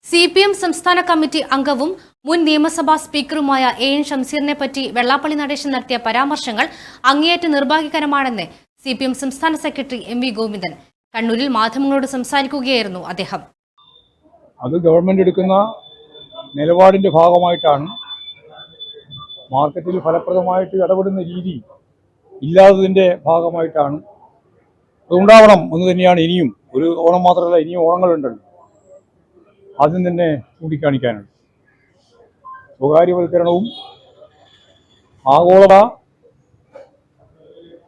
CPM സംസ്ഥാന committee അംഗവും മുൻ നിയമസഭാ സ്പീക്കറുമായ AN ഷംസീറിനെ പറ്റി വെള്ളാപ്പള്ളി നടേശൻ നടത്തിയ പരാമർശങ്ങൾ അങ്ങേയറ്റം നിർഭാഗ്യകരമാണെന്ന് CPM സംസ്ഥാന സെക്രട്ടറി MV ഗോവിന്ദൻ കണ്ണൂരിൽ മാധ്യമങ്ങളോട് സംസാരിക്കുകയായിരുന്നു അദ്ദേഹം. അത് ഗവൺമെന്റ് എടുക്കുന്ന നിലപാടിന്റെ ഭാഗമായിട്ടാണ്. മാർക്കറ്റിൽ ഫലപ്രദമായിട്ട് ഇടപെടുന്ന രീതി ഇല്ലാത്തതിന്റെ ഭാഗമായിട്ടാണ്. അതുണ്ടാവണം എന്ന് തന്നെയാണ് ഇനിയും. ഒരു ഓണം മാത്രമല്ല, ഇനിയും ഓണങ്ങളുണ്ടല്ലോ. ആദ്യം തന്നെ ചൂണ്ടിക്കാണിക്കാനുണ്ട്. സ്വകാര്യവൽക്കരണവും ആഗോള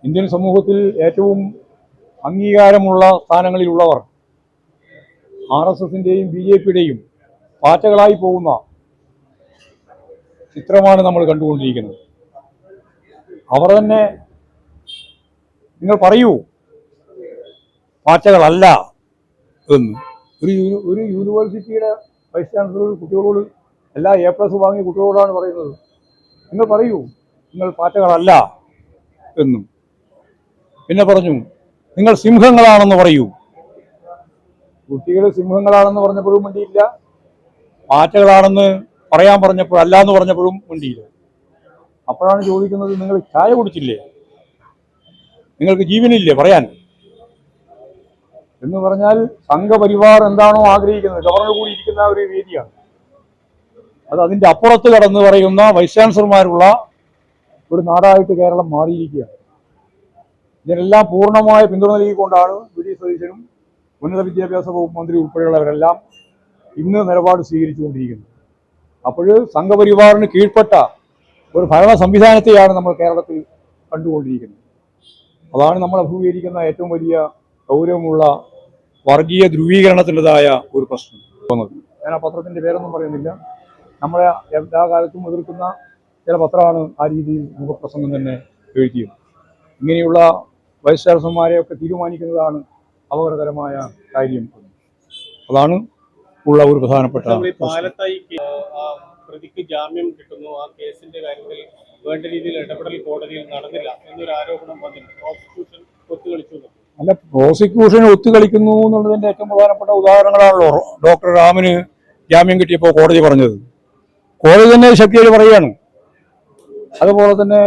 ഇന്ത്യൻ സമൂഹത്തിൽ ഏറ്റവും അംഗീകാരമുള്ള സ്ഥാനങ്ങളിലുള്ളവർ RSSന്റെയും BJPയുടെയും പാറ്റകളായി പോകുന്ന ചിത്രമാണ് നമ്മൾ കണ്ടുകൊണ്ടിരിക്കുന്നത്. അവർ തന്നെ നിങ്ങൾ പറയൂ പാറ്റകളല്ല എന്ന്. ഒരു യൂണിവേഴ്സിറ്റിയുടെ വൈസ് ചാൻസലർ കുട്ടികളോട് എല്ലാ A+ വാങ്ങിയ കുട്ടികളോടാണ് പറയുന്നത്, നിങ്ങൾ പറയൂ നിങ്ങൾ പാറ്റകളല്ല എന്നും. പിന്നെ പറഞ്ഞു നിങ്ങൾ സിംഹങ്ങളാണെന്ന് പറയൂ. കുട്ടികൾ സിംഹങ്ങളാണെന്ന് പറഞ്ഞപ്പോഴും മിണ്ടിയില്ല, പാറ്റകളാണെന്ന് പറയാൻ പറഞ്ഞപ്പോൾ അല്ല എന്ന് പറഞ്ഞപ്പോഴും മിണ്ടിയില്ല. അപ്പോഴാണ് ചോദിക്കുന്നത്, നിങ്ങൾ ചായ കുടിച്ചില്ലേ, നിങ്ങൾക്ക് ജീവനില്ലേ പറയാൻ എന്ന് പറഞ്ഞാൽ സംഘപരിവാർ എന്താണോ ആഗ്രഹിക്കുന്നത്, ഗവർണർ കൂടി ഇരിക്കുന്ന ഒരു വേദിയാണ് അത്. അതിൻ്റെ അപ്പുറത്ത് കടന്ന് പറയുന്ന വൈസ് ചാൻസലർമാരുള്ള ഒരു നാടായിട്ട് കേരളം മാറിയിരിക്കുകയാണ്. ഇതിനെല്ലാം പൂർണ്ണമായ പിന്തുണ നൽകിക്കൊണ്ടാണ് VD സതീശനും ഉന്നത വിദ്യാഭ്യാസ വകുപ്പ് മന്ത്രി ഉൾപ്പെടെയുള്ളവരെല്ലാം ഇന്ന് നിലപാട് സ്വീകരിച്ചുകൊണ്ടിരിക്കുന്നത്. അപ്പോൾ സംഘപരിവാറിന് കീഴ്പ്പെട്ട ഒരു ഭരണ സംവിധാനത്തെയാണ് നമ്മൾ കേരളത്തിൽ കണ്ടുകൊണ്ടിരിക്കുന്നത്. അതാണ് നമ്മൾ അഭിമുഖീകരിക്കുന്ന ഏറ്റവും വലിയ ഗൗരവമുള്ള വർഗീയ ധ്രുവീകരണത്തിൻ്റെതായ ഒരു പ്രശ്നം. ഞാൻ ആ പത്രത്തിൻ്റെ പേരൊന്നും പറയുന്നില്ല. നമ്മളെ എല്ലാ കാലത്തും എതിർക്കുന്ന ചില പത്രമാണ് ആ രീതിയിൽ മുഖപ്രസംഗം തന്നെ എഴുതിയത്. ഇങ്ങനെയുള്ള വൈസ് ചാൻസലർമാരെയൊക്കെ തീരുമാനിക്കുന്നതാണ് അപകടകരമായ കാര്യം. അതാണ് ഉള്ള ഒരു പ്രധാനപ്പെട്ട പ്രതിക്ക് ജാമ്യം കിട്ടുന്നു. ആ കേസിന്റെ കാര്യത്തിൽ വേണ്ട രീതിയിൽ ഇടപെടൽ കോടതിയിൽ നടന്നില്ല എന്നൊരു ആരോപണം വന്നിട്ടുണ്ട്. പ്രോസിക്യൂഷൻ ഒത്തുകളിച്ചു. അല്ല, പ്രോസിക്യൂഷൻ ഒത്തുകളിക്കുന്നു എന്നുള്ളതിന്റെ ഏറ്റവും പ്രധാനപ്പെട്ട ഉദാഹരണങ്ങളാണല്ലോ ഡോക്ടർ റാമിന് ജാമ്യം കിട്ടിയപ്പോൾ കോടതി പറഞ്ഞത്. കോടതി തന്നെ ശക്തിയായി പറയുകയാണ്. അതുപോലെ തന്നെ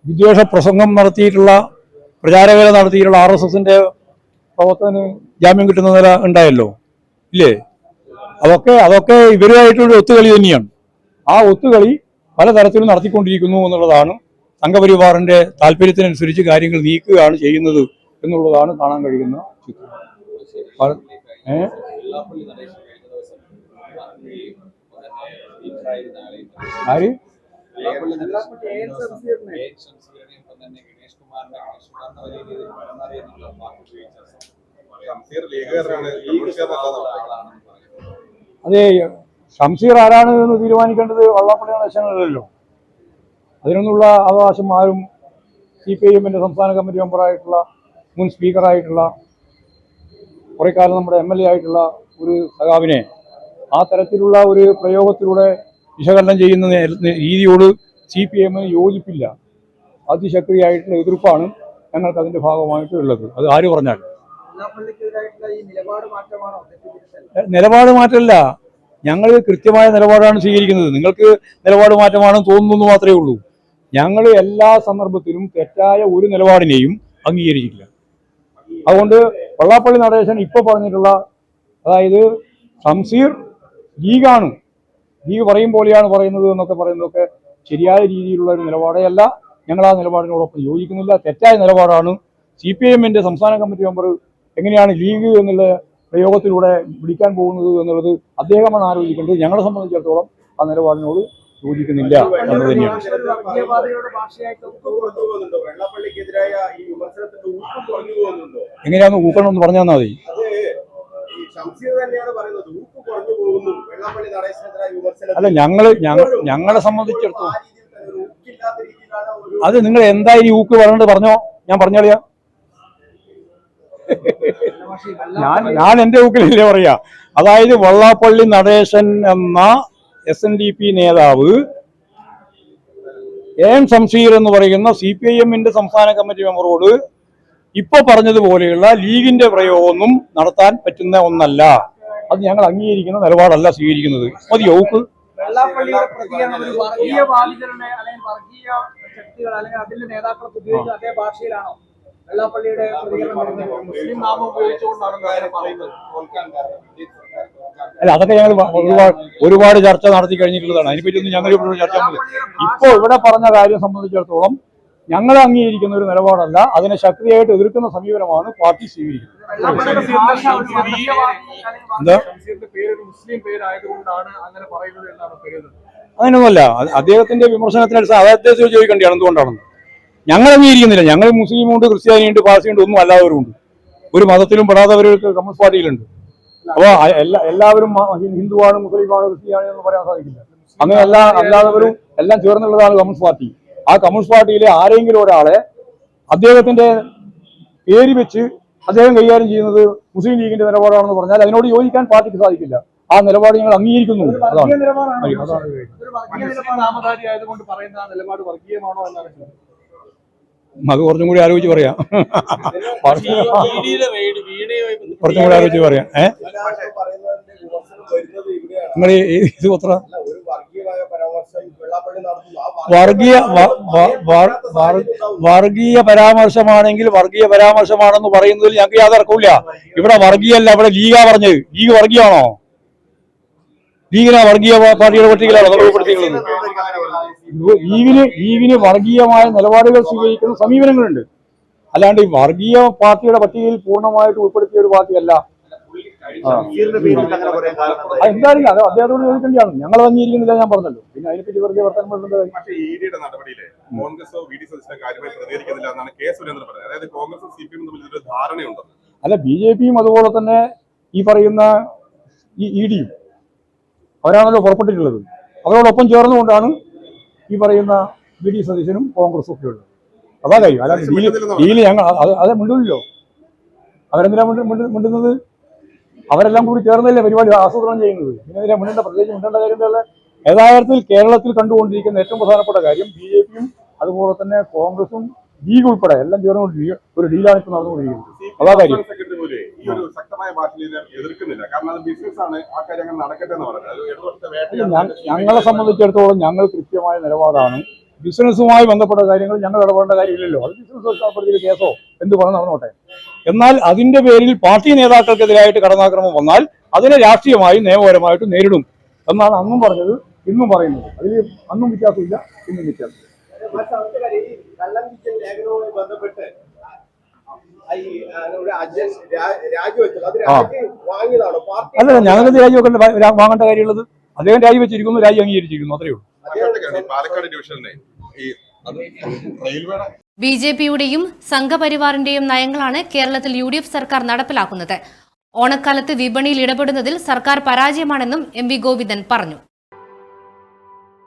വിദ്വേഷ പ്രസംഗം നടത്തിയിട്ടുള്ള, പ്രചാരവേല നടത്തിയിട്ടുള്ള RSSന്റെ പ്രവർത്തകന് ജാമ്യം കിട്ടുന്ന നില ഉണ്ടായല്ലോ, ഇല്ലേ? അതൊക്കെ ഇവരുമായിട്ടുള്ള ഒത്തുകളി തന്നെയാണ്. ആ ഒത്തുകളി പലതരത്തിലും നടത്തിക്കൊണ്ടിരിക്കുന്നു എന്നുള്ളതാണ്. സംഘപരിവാറിന്റെ താല്പര്യത്തിനനുസരിച്ച് കാര്യങ്ങൾ നീക്കുകയാണ് ചെയ്യുന്നത് എന്നുള്ളതാണ് കാണാൻ കഴിയുന്ന ചിത്രം. ആര് അതെ, ഷംസീർ ആരാണ് എന്ന് തീരുമാനിക്കേണ്ടത് വെള്ളാപ്പള്ളി നടേശനല്ലല്ലോ. അതിനൊന്നുള്ള അവകാശം ആരും CPIMന്റെ സംസ്ഥാന കമ്മിറ്റി മെമ്പറായിട്ടുള്ള, മുൻ സ്പീക്കറായിട്ടുള്ള, കുറേ കാലം നമ്മുടെ MLA ആയിട്ടുള്ള ഒരു സഖാവിനെ ആ തരത്തിലുള്ള ഒരു പ്രയോഗത്തിലൂടെ വിശകലനം ചെയ്യുന്ന രീതിയോട് CPIM യോജിപ്പില്ല. അതിശക്തിയായിട്ടുള്ള എതിർപ്പാണ് ഞങ്ങൾക്ക് അതിൻ്റെ ഭാഗമായിട്ട് ഉള്ളത്. അത് ആര് പറഞ്ഞാൽ നിലപാട് മാറ്റമല്ല, ഞങ്ങൾ കൃത്യമായ നിലപാടാണ് സ്വീകരിക്കുന്നത്. നിങ്ങൾക്ക് നിലപാട് മാറ്റമാണെന്ന് തോന്നുന്നു മാത്രമേ ഉള്ളൂ. ഞങ്ങൾ എല്ലാ സന്ദർഭത്തിലും തെറ്റായ ഒരു നിലപാടിനെയും അംഗീകരിച്ചിട്ടില്ല. അതുകൊണ്ട് വെള്ളാപ്പള്ളി നടേശൻ ഇപ്പോൾ പറഞ്ഞിട്ടുള്ള, അതായത് ഷംസീർ ലീഗാണ്, ലീഗ് പറയും പോലെയാണ് പറയുന്നത് എന്നൊക്കെ പറയുന്നതൊക്കെ ശരിയായ രീതിയിലുള്ള ഒരു നിലപാടേ അല്ല. ഞങ്ങൾ ആ നിലപാടിനോടൊപ്പം യോജിക്കുന്നില്ല. തെറ്റായ നിലപാടാണ്. CPIMന്റെ സംസ്ഥാന കമ്മിറ്റി മെമ്പർ എങ്ങനെയാണ് ലീഗ് എന്നുള്ള പ്രയോഗത്തിലൂടെ വിളിക്കാൻ പോകുന്നത് എന്നുള്ളത് അദ്ദേഹമാണ് ആലോചിക്കേണ്ടത്. ഞങ്ങളെ സംബന്ധിച്ചിടത്തോളം ആ നിലപാടിനോട് യോജിക്കുന്നില്ല എന്ന് തന്നെയാണ്. എങ്ങനെയാന്ന് ഊക്കണം എന്ന് പറഞ്ഞാൽ മതി. അല്ല, ഞങ്ങളെ സംബന്ധിച്ചിടത്തോളം അത് നിങ്ങൾ എന്തായാലും ഊക്ക് പറയേണ്ടത് പറഞ്ഞോ, ഞാൻ പറഞ്ഞോളിയാ. ഞാൻ എൻ്റെ ഊക്കിലല്ലേ പറയാ. അതായത് വെള്ളാപ്പള്ളി നടേശൻ എന്ന SNDP നേതാവ് AN ഷംസീർ എന്ന് പറയുന്ന CPIMന്റെ സംസ്ഥാന കമ്മിറ്റി മെമ്പറോട് ഇപ്പൊ പറഞ്ഞതുപോലെയുള്ള ലീഗിന്റെ പ്രയോഗമൊന്നും നടത്താൻ പറ്റുന്ന ഒന്നല്ല. അത് ഞങ്ങൾ അംഗീകരിക്കുന്ന നിലപാടല്ല സ്വീകരിക്കുന്നത്. മതിയോ ഊക്ക്? വെള്ളാപ്പള്ളിയുടെ പ്രതികരണം ഒരു വർഗീയവാദികളുടെ അല്ലെങ്കിൽ വർഗീയ ശക്തികൾ അല്ലെങ്കിൽ അതിന്റെ നേതാക്കളെ ഉപയോഗിക്കുന്ന അതേ ഭാഷയിലാണോ വെള്ളാപ്പള്ളിയുടെ പ്രതികരണം വരുന്നത്? മുസ്ലിം നാമം ഉപയോഗിച്ചുകൊണ്ടാണ് അങ്ങനെ പറയുന്നത്. അല്ല, അതൊക്കെ ഞങ്ങൾ ഒരുപാട് ചർച്ച നടത്തി കഴിഞ്ഞിട്ടുള്ളതാണ്. അതിനെപ്പറ്റിയൊന്നും ഞങ്ങൾ ഇവിടെ ചർച്ച ഇപ്പോൾ ഇവിടെ പറഞ്ഞ കാര്യം സംബന്ധിച്ചിടത്തോളം ഞങ്ങൾ അംഗീകരിക്കുന്ന ഒരു നിലപാടല്ല, അതിനെ ശക്തിയായിട്ട് എതിർക്കുന്ന സമീപനമാണ് പാർട്ടി സ്വീകരിക്കുന്നത്. എന്താ മുസ്ലിം പേരായതുകൊണ്ടാണ് അങ്ങനെ പറയുന്നത് എന്നാണ് കരുതുന്നത്. അങ്ങനെയൊന്നുമല്ല. അദ്ദേഹത്തിന്റെ വിമർശനത്തിനനുസരിച്ച് അദ്ദേഹത്തെ ചോദിക്കേണ്ടിയാണ് എന്തുകൊണ്ടാണെന്ന്. ഞങ്ങൾ അംഗീകരിക്കുന്നില്ല. ഞങ്ങൾ മുസ്ലിമുണ്ട്, ക്രിസ്ത്യാനിയുണ്ട്, പാർസിയുണ്ട്, ഒന്നും അല്ലാത്തവരുണ്ട്. ഒരു മതത്തിലും പെടാത്തവർക്ക് കമ്മ്യൂണിസ്റ്റ് പാർട്ടിയിലുണ്ട്. അപ്പോൾ എല്ലാവരും ഹിന്ദുവാണ്, മുസ്ലിമാണ്, ക്രിസ്ത്യാനി എന്ന് പറയാൻ സാധിക്കില്ല. അങ്ങനെ അല്ലാത്തവരും എല്ലാം ചേർന്നുള്ളതാണ് കമ്മ്യൂണിസ്റ്റ് പാർട്ടി. ആ കമ്മ്യൂണിസ്റ്റ് പാർട്ടിയിലെ ആരെങ്കിലും ഒരാളെ അദ്ദേഹത്തിന്റെ പേര് വെച്ച് അദ്ദേഹം കൈകാര്യം ചെയ്യുന്നത് മുസ്ലിം ലീഗിന്റെ നിലപാടാണെന്ന് പറഞ്ഞാൽ അതിനോട് യോജിക്കാൻ പാർട്ടിക്ക് സാധിക്കില്ല. ആ നിലപാട് ഞങ്ങൾ അംഗീകരിക്കുന്നു. വർഗീയ നാമധാരി ആയതുകൊണ്ട് പറയുന്ന ആ നിലപാട് വർഗീയമാണോ എന്നാണ് ചോദിച്ചത്. അത് കുറച്ചും കൂടി ആലോചിച്ച് പറയാം. കുറച്ചും കൂടി ആലോചിച്ച് പറയാം. നിങ്ങൾ ഇത് പത്ര വർഗീയ പരാമർശമാണെങ്കിൽ വർഗീയ പരാമർശമാണെന്ന് പറയുന്നതിൽ ഞങ്ങൾക്ക് യാതൊരു തർക്കമില്ല. ഇവിടെ വർഗീയല്ല, ഇവിടെ ലീഗാ പറഞ്ഞത്. ലീഗ് വർഗീയമാണോ? ലീഗിനാ വർഗീയ പാർട്ടിയുടെ പട്ടികയിലാണോ ഉൾപ്പെടുത്തിയിട്ടുള്ളത്? ലീഗിന് വർഗീയമായ നിലപാടുകൾ സ്വീകരിക്കുന്ന സമീപനങ്ങളുണ്ട്. അല്ലാണ്ട് ഈ വർഗീയ പാർട്ടിയുടെ പട്ടികയിൽ പൂർണ്ണമായിട്ട് ഉൾപ്പെടുത്തിയ ഒരു പാർട്ടിയല്ല. എന്തായാലും അത് അദ്ദേഹത്തോട് ചോദിക്കേണ്ടിയാണ്. ഞങ്ങൾ അംഗീകരിക്കുന്നില്ല, ഞാൻ പറഞ്ഞല്ലോ. പിന്നെ അതിനെപ്പറ്റി വെറുതെ വർത്തമാനം പറയുന്നത്. പക്ഷേ ഇഡിയുടെ നടപടിയിലെ കോൺഗ്രസോ വി ഡി സതീശനോ കാര്യമായി പ്രതികരിക്കുന്നില്ല എന്നാണ് കെ സുരേന്ദ്രൻ പറഞ്ഞത്. അതായത് കോൺഗ്രസും സി പി എമ്മും തമ്മിൽ ഒരു ധാരണയുണ്ട്. അല്ല, ബി ജെ പിയും അതുപോലെ തന്നെ ഈ പറയുന്ന ഈ ഇഡിയും അവരാണല്ലോ പുറപ്പെട്ടിട്ടുള്ളത്. അവരോടൊപ്പം ചേർന്നുകൊണ്ടാണ് ഈ പറയുന്ന വി ഡി സതീശനും കോൺഗ്രസും ഒക്കെ ഉള്ളത്. അതാ കാര്യം. അല്ലാതെ ഡീല് ഞങ്ങൾ അത് മിണ്ടില്ലല്ലോ. അവരെന്തിനാ മിണ്ടുന്നത്? അവരെല്ലാം കൂടി ചേർന്നല്ലേ പരിപാടി ആസൂത്രണം ചെയ്യുന്നത്. ഇതിനെതിരെ പ്രത്യേകിച്ച് മിണ്ടേണ്ട കാര്യം എന്താ? യഥാർത്ഥത്തിൽ കേരളത്തിൽ കണ്ടുകൊണ്ടിരിക്കുന്ന ഏറ്റവും പ്രധാനപ്പെട്ട കാര്യം ബി ജെ പിയും അതുപോലെ തന്നെ കോൺഗ്രസും ലീഗ് ഉൾപ്പെടെ എല്ലാം ചേർന്നുകൊണ്ടിരിക്കുക ഒരു ഡീലാണ് ഇപ്പോൾ നടന്നുകൊണ്ടിരിക്കുന്നത്. അതാ കാര്യം. ഈ ഒരു ശക്തമായ ഭാഷയിൽ എതിർക്കുന്നില്ല. കാരണം അത് ബിസിനസ് ആണ്, ആ കാര്യങ്ങൾ നടക്കട്ടെ എന്ന് പറഞ്ഞത്. ഞങ്ങളെ സംബന്ധിച്ചിടത്തോളം ഞങ്ങൾ കൃത്യമായ നിലപാടാണ്. ബിസിനസ്സുമായി ബന്ധപ്പെട്ട കാര്യങ്ങൾ ഞങ്ങൾ ഇടപെടേണ്ട കാര്യമില്ലല്ലോ. അത് ബിസിനസ് കേസോ എന്ത് പറഞ്ഞ് നടന്നോട്ടെ. എന്നാൽ അതിന്റെ പേരിൽ പാർട്ടി നേതാക്കൾക്കെതിരായിട്ട് കടന്നാക്രമം വന്നാൽ അതിനെ രാഷ്ട്രീയമായും നിയമപരമായിട്ടും നേരിടും എന്നാണ് അന്നും പറഞ്ഞത്, ഇന്നും പറയുന്നത്. അതിൽ അന്നും വ്യത്യാസമില്ല, ഇന്നും വ്യത്യാസമില്ല. അല്ല, ഞങ്ങൾക്ക് രാജിവെക്കേണ്ട വാങ്ങേണ്ട കാര്യമുള്ളത്. അദ്ദേഹം രാജിവെച്ചിരിക്കുന്നു, രാജി അംഗീകരിച്ചിരിക്കുന്നു, അത്രയേ ഉള്ളൂ. പാലക്കാട് ഡിവിഷനിലെ ബി ജെ പിയുടെയും സംഘപരിവാറിന്റെയും നയങ്ങളാണ് കേരളത്തിൽ UDF സർക്കാർ നടപ്പിലാക്കുന്നത്. ഓണക്കാലത്ത് വിപണിയിൽ ഇടപെടുന്നതിൽ സർക്കാർ പരാജയമാണെന്നും MV ഗോവിന്ദൻ പറഞ്ഞു.